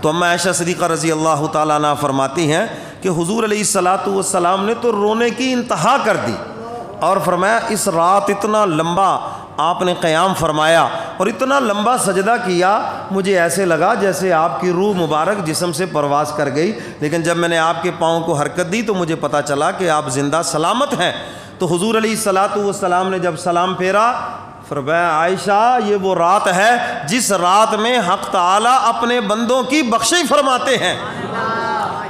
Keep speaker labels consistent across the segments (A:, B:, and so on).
A: تو اما عائشہ صدیقہ رضی اللہ تعالیٰ عنہ فرماتی ہیں کہ حضور علیہ الصلاۃ والسلام نے تو رونے کی انتہا کر دی اور فرمایا اس رات اتنا لمبا آپ نے قیام فرمایا اور اتنا لمبا سجدہ کیا، مجھے ایسے لگا جیسے آپ کی روح مبارک جسم سے پرواز کر گئی، لیکن جب میں نے آپ کے پاؤں کو حرکت دی تو مجھے پتہ چلا کہ آپ زندہ سلامت ہیں۔ تو حضور علیہ الصلاۃ والسلام نے جب سلام پھیرا، فرمایا عائشہ یہ وہ رات ہے جس رات میں حق تعالیٰ اپنے بندوں کی بخشش فرماتے ہیں،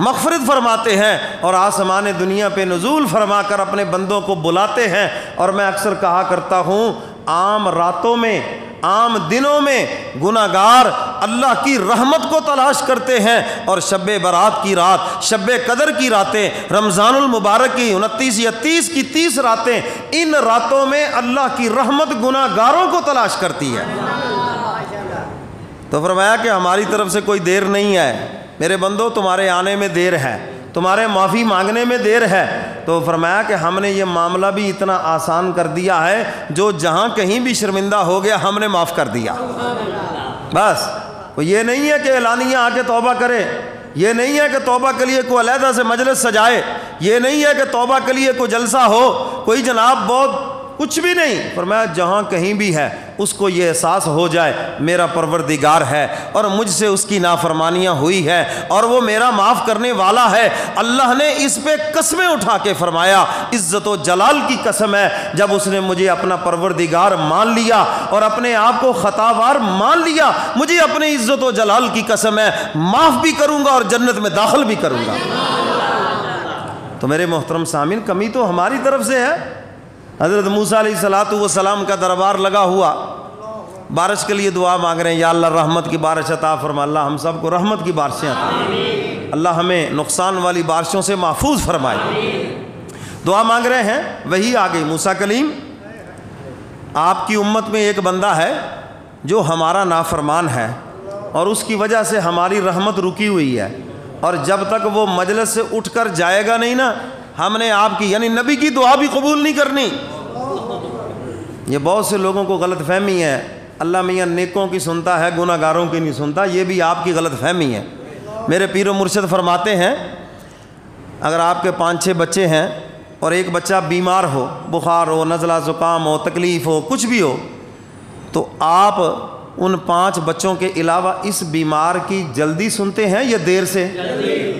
A: مغفرت فرماتے ہیں اور آسمان دنیا پہ نزول فرما کر اپنے بندوں کو بلاتے ہیں۔ اور میں اکثر کہا کرتا ہوں عام راتوں میں، عام دنوں میں گناہ گار اللہ کی رحمت کو تلاش کرتے ہیں، اور شب برات کی رات، شب قدر کی راتیں، رمضان المبارک کی 29 یا 30 کی 30 راتیں، ان راتوں میں اللہ کی رحمت گناہ گاروں کو تلاش کرتی ہے۔ تو فرمایا کہ ہماری طرف سے کوئی دیر نہیں ہے، میرے بندو تمہارے آنے میں دیر ہے، تمہارے معافی مانگنے میں دیر ہے۔ تو فرمایا کہ ہم نے یہ معاملہ بھی اتنا آسان کر دیا ہے، جو جہاں کہیں بھی شرمندہ ہو گیا ہم نے معاف کر دیا۔ بس یہ نہیں ہے کہ اعلانیہ آ کے توبہ کرے، یہ نہیں ہے کہ توبہ کے لیے کوئی علیحدہ سے مجلس سجائے، یہ نہیں ہے کہ توبہ کے لیے کوئی جلسہ ہو، کوئی جناب بہت کچھ بھی نہیں۔ فرمایا جہاں کہیں بھی ہے اس کو یہ احساس ہو جائے میرا پروردگار ہے اور مجھ سے اس کی نافرمانیاں ہوئی ہے اور وہ میرا معاف کرنے والا ہے۔ اللہ نے اس پہ قسمیں اٹھا کے فرمایا، عزت و جلال کی قسم ہے، جب اس نے مجھے اپنا پروردگار مان لیا اور اپنے آپ کو خطاوار مان لیا، مجھے اپنی عزت و جلال کی قسم ہے معاف بھی کروں گا اور جنت میں داخل بھی کروں گا۔ تو میرے محترم سامعین، کمی تو ہماری طرف سے ہے۔ حضرت موسیٰ علیہ الصلاۃ والسلام کا دربار لگا ہوا، بارش کے لیے دعا مانگ رہے ہیں، یا اللہ رحمت کی بارش عطا فرما، اللہ ہم سب کو رحمت کی بارشیں عطا فرما، اللہ ہمیں نقصان والی بارشوں سے محفوظ فرمائے۔ دعا مانگ رہے ہیں، وہی آ گئی، موسیٰ کلیم آپ کی امت میں ایک بندہ ہے جو ہمارا نافرمان ہے اور اس کی وجہ سے ہماری رحمت رکی ہوئی ہے، اور جب تک وہ مجلس سے اٹھ کر جائے گا نہیں نا، ہم نے آپ کی یعنی نبی کی دعا بھی قبول نہیں کرنی۔ یہ بہت سے لوگوں کو غلط فہمی ہے، اللہ میاں نیکوں کی سنتا ہے گناہ گاروں کی نہیں سنتا، یہ بھی آپ کی غلط فہمی ہے۔ میرے پیر و مرشد فرماتے ہیں اگر آپ کے 5-6 بچے ہیں اور ایک بچہ بیمار ہو، بخار ہو، نزلہ زکام ہو، تکلیف ہو، کچھ بھی ہو، تو آپ ان 5 بچوں کے علاوہ اس بیمار کی جلدی سنتے ہیں یا دیر سے؟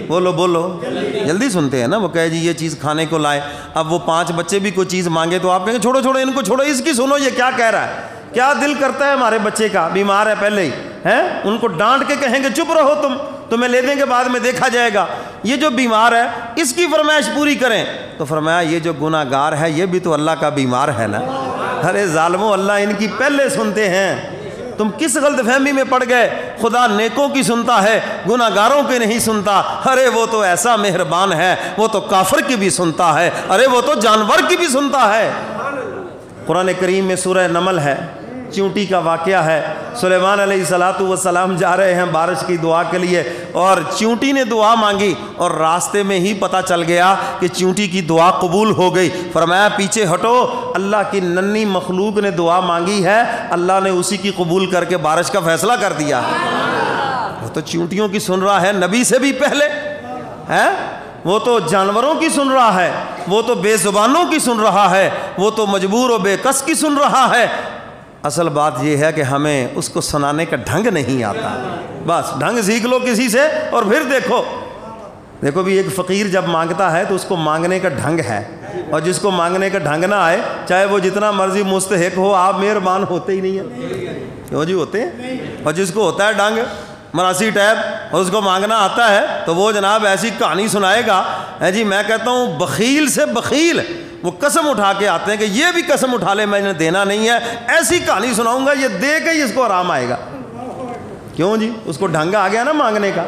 A: بولو جلدی سنتے ہیں نا۔ وہ کہے جی یہ چیز کھانے کو لائے، اب وہ 5 بچے بھی کوئی چیز مانگے تو آپ کہیں گے چھوڑو ان کو چھوڑو، اس کی سنو یہ کیا کہہ رہا ہے، کیا دل کرتا ہے ہمارے بچے کا، بیمار ہے پہلے ہی ہے، ان کو ڈانٹ کے کہیں گے چپ رہو تمہیں لے دیں گے بعد میں دیکھا جائے گا، یہ جو بیمار ہے اس کی فرمائش پوری کریں۔ تو فرمایا یہ جو گناہ گار ہے یہ بھی تو اللہ کا بیمار ہے نا، ارے ظالموں اللہ ان کی پہلے سنتے ہیں، تم کس غلط فہمی میں پڑ گئے، خدا نیکوں کی سنتا ہے گناہ گاروں کی نہیں سنتا، ارے وہ تو ایسا مہربان ہے، وہ تو کافر کی بھی سنتا ہے، ارے وہ تو جانور کی بھی سنتا ہے۔ قرآن کریم میں سورہ نمل ہے، چونٹی کا واقعہ ہے، سلیمان علیہ الصلاۃ والسلام جا رہے ہیں بارش کی دعا کے لیے اور چونٹی نے دعا مانگی اور راستے میں ہی پتہ چل گیا کہ چونٹی کی دعا قبول ہو گئی۔ فرمایا پیچھے ہٹو، اللہ کی ننھی مخلوق نے دعا مانگی ہے، اللہ نے اسی کی قبول کر کے بارش کا فیصلہ کر دیا۔ وہ تو چونٹیوں کی سن رہا ہے نبی سے بھی پہلے ہے، وہ تو جانوروں کی سن رہا ہے، وہ تو بے زبانوں کی سن رہا ہے، وہ تو مجبور و بے کس کی سن رہا ہے۔ اصل بات یہ ہے کہ ہمیں اس کو سنانے کا ڈھنگ نہیں آتا، بس ڈھنگ سیکھ لو کسی سے اور پھر دیکھو بھی ایک فقیر جب مانگتا ہے تو اس کو مانگنے کا ڈھنگ ہے، اور جس کو مانگنے کا ڈھنگ نہ آئے چاہے وہ جتنا مرضی مستحق ہو، آپ مہربان ہوتے ہی نہیں ہیں، کیوں جی ہوتے ہیں، اور جس کو ہوتا ہے ڈھنگ مراسی ٹیپ اور اس کو مانگنا آتا ہے تو وہ جناب ایسی کہانی سنائے گا، جی میں کہتا ہوں بخیل سے بخیل، وہ قسم اٹھا کے آتے ہیں کہ یہ بھی قسم اٹھا لے میں نے دینا نہیں ہے، ایسی کہانی سناؤں گا یہ دے کے ہی اس کو آرام آئے گا، کیوں جی اس کو ڈھنگ آ گیا نا مانگنے کا،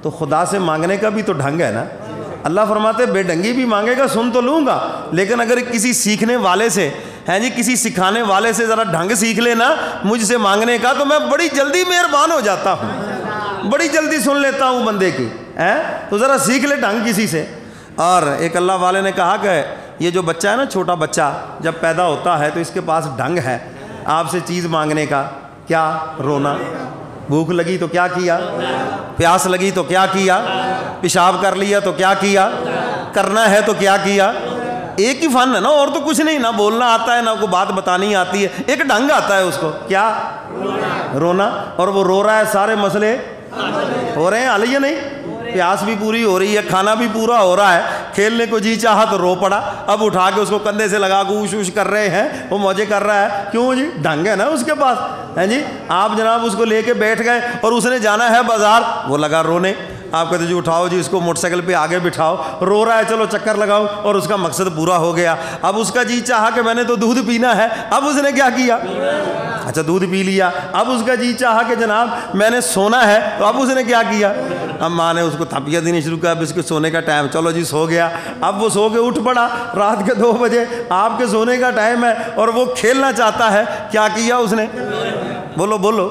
A: تو خدا سے مانگنے کا بھی تو ڈھنگ ہے نا۔ اللہ فرماتے بے ڈھنگی بھی مانگے گا سن تو لوں گا، لیکن اگر کسی سیکھنے والے سے ہے جی کسی سکھانے والے سے ذرا ڈھنگ سیکھ لینا مجھ سے مانگنے کا تو میں بڑی جلدی مہربان ہو جاتا ہوں، بڑی جلدی سن لیتا ہوں بندے کی، تو ذرا سیکھ لے ڈھنگ کسی سے۔ اور ایک اللہ والے نے کہا کہ یہ جو بچہ ہے نا، چھوٹا بچہ جب پیدا ہوتا ہے تو اس کے پاس ڈھنگ ہے آپ سے چیز مانگنے کا، کیا رونا، بھوک لگی تو کیا کیا؟ پیاس لگی تو کیا کیا؟ پیشاب کر لیا تو کیا کیا؟ کرنا ہے تو کیا کیا؟ ایک ہی فن ہے نا، اور تو کچھ نہیں، نہ بولنا آتا ہے نہ کوئی بات بتانی آتی ہے، ایک ڈھنگ آتا ہے اس کو، کیا؟ رونا۔ اور وہ رو رہا ہے، سارے مسئلے ہو رہے ہیں حل یا نہیں؟ پیاس بھی پوری ہو رہی ہے، کھانا بھی پورا ہو رہا ہے، کھیلنے کو جی چاہا تو رو پڑا، اب اٹھا کے اس کو کندھے سے لگا کے اوش اوش کر رہے ہیں، وہ موجے کر رہا ہے، کیوں جی؟ ڈھنگ ہے نا اس کے پاس، ہیں جی؟ آپ جناب اس کو لے کے بیٹھ گئے اور اس نے جانا ہے بازار، وہ لگا رونے، آپ کہتے جی اٹھاؤ جی اس کو موٹر سائیکل پہ آگے بٹھاؤ، رو رہا ہے، چلو چکر لگاؤ، اور اس کا مقصد پورا ہو گیا۔ اب اس کا جی چاہا کہ میں نے تو دودھ پینا ہے، اب اس نے کیا کیا؟ اچھا دودھ پی لیا۔ اب اس کا جی چاہا کہ جناب میں نے سونا ہے، تو اب اس نے کیا کیا؟ اب ماں نے اس کو تھپیاں دینی شروع کیا، اب اس کے سونے کا ٹائم، چلو جی سو گیا۔ اب وہ سو کے اٹھ پڑا رات کے 2 بجے، آپ کے سونے کا ٹائم ہے اور وہ کھیلنا چاہتا ہے، کیا کیا اس نے؟ بولو بولو،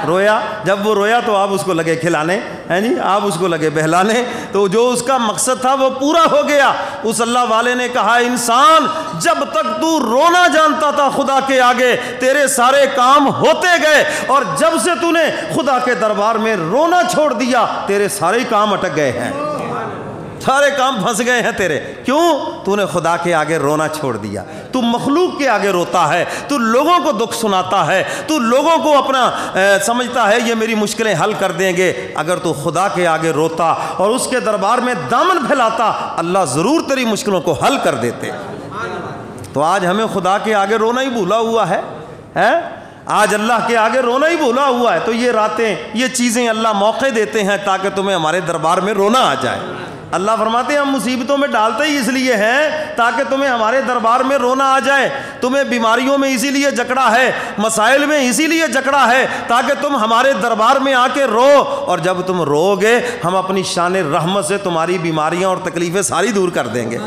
A: رویا۔ جب وہ رویا تو آپ اس کو لگے کھلانے، ہیں جی؟ آپ اس کو لگے بہلانے، تو جو اس کا مقصد تھا وہ پورا ہو گیا۔ اس اللہ والے نے کہا انسان جب تک تو رونا جانتا تھا خدا کے آگے تیرے سارے کام ہوتے گئے، اور جب سے تو نے خدا کے دربار میں رونا چھوڑ دیا تیرے سارے کام اٹک گئے ہیں، سارے کام پھنس گئے ہیں تیرے۔ کیوں؟ تو نے خدا کے آگے رونا چھوڑ دیا، تو مخلوق کے آگے روتا ہے، تو لوگوں کو دکھ سناتا ہے، تو لوگوں کو اپنا سمجھتا ہے یہ میری مشکلیں حل کر دیں گے۔ اگر تو خدا کے آگے روتا اور اس کے دربار میں دامن پھیلاتا، اللہ ضرور تیری مشکلوں کو حل کر دیتے۔ تو آج ہمیں خدا کے آگے رونا ہی بھولا ہوا ہے، آج اللہ کے آگے رونا ہی بھولا ہوا ہے۔ تو یہ راتیں، یہ چیزیں اللہ موقع دیتے ہیں تاکہ تمہیں ہمارے دربار میں رونا آ جائے۔ اللہ فرماتے ہیں ہم مصیبتوں میں ڈالتے ہی اس لیے ہیں تاکہ تمہیں ہمارے دربار میں رونا آ جائے، تمہیں بیماریوں میں اسی لیے جکڑا ہے، مسائل میں اسی لیے جکڑا ہے تاکہ تم ہمارے دربار میں آ کے رو، اور جب تم رو گے ہم اپنی شان رحمت سے تمہاری بیماریاں اور تکلیفیں ساری دور کر دیں گے۔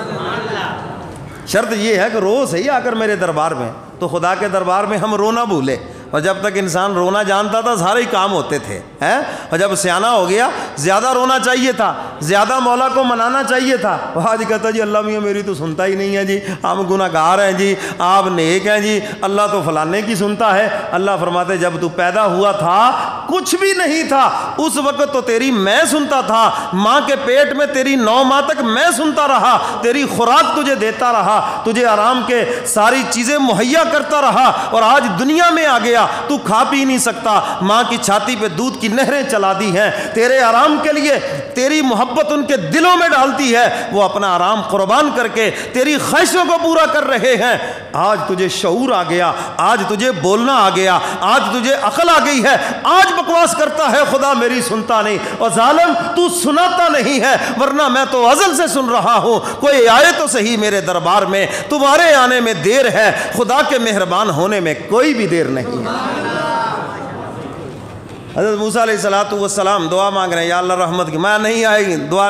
A: شرط یہ ہے کہ رو صحیح آ کر میرے دربار میں، تو خدا کے دربار میں ہم رونا بھولے۔ اور جب تک انسان رونا جانتا تھا سارے ہی کام ہوتے تھے، اور جب سیانہ ہو گیا زیادہ رونا چاہیے تھا، زیادہ مولا کو منانا چاہیے تھا، وہ آج کہتا جی اللہ میاں میری تو سنتا ہی نہیں ہے جی، ہم گناہ گار ہیں جی، آپ نیک ہیں جی، اللہ تو فلانے کی سنتا ہے۔ اللہ فرماتے جب تو پیدا ہوا تھا کچھ بھی نہیں تھا، اس وقت تو تیری میں سنتا تھا، ماں کے پیٹ میں تیری 9 ماہ تک میں سنتا رہا، تیری خوراک تجھے دیتا رہا، تجھے آرام کے ساری چیزیں مہیا کرتا رہا، اور آج دنیا میں آ گیا تو کھا پی نہیں سکتا، ماں کی چھاتی پہ دودھ کی نہریں چلا دی ہیں تیرے آرام کے لیے، تیری محبت ان کے دلوں میں ڈالتی ہے، وہ اپنا آرام قربان کر کے تیری خواہشوں کو پورا کر رہے ہیں۔ آج تجھے شعور آ گیا، آج تجھے بولنا آ گیا، آج تجھے عقل آ گئی ہے، آج بکواس کرتا ہے خدا میری سنتا نہیں، اور ظالم تو سناتا نہیں ہے، ورنہ میں تو ازل سے سن رہا ہوں، کوئی آئے تو صحیح میرے دربار میں، تمہارے آنے میں دیر ہے، خدا کے مہربان ہونے میں کوئی بھی دیر نہیں ہے۔ حضرت موسیٰ علیہ السلام دعا مانگ رہے ہیں یا اللہ رحمت کی، میں نہیں آئے گی دعا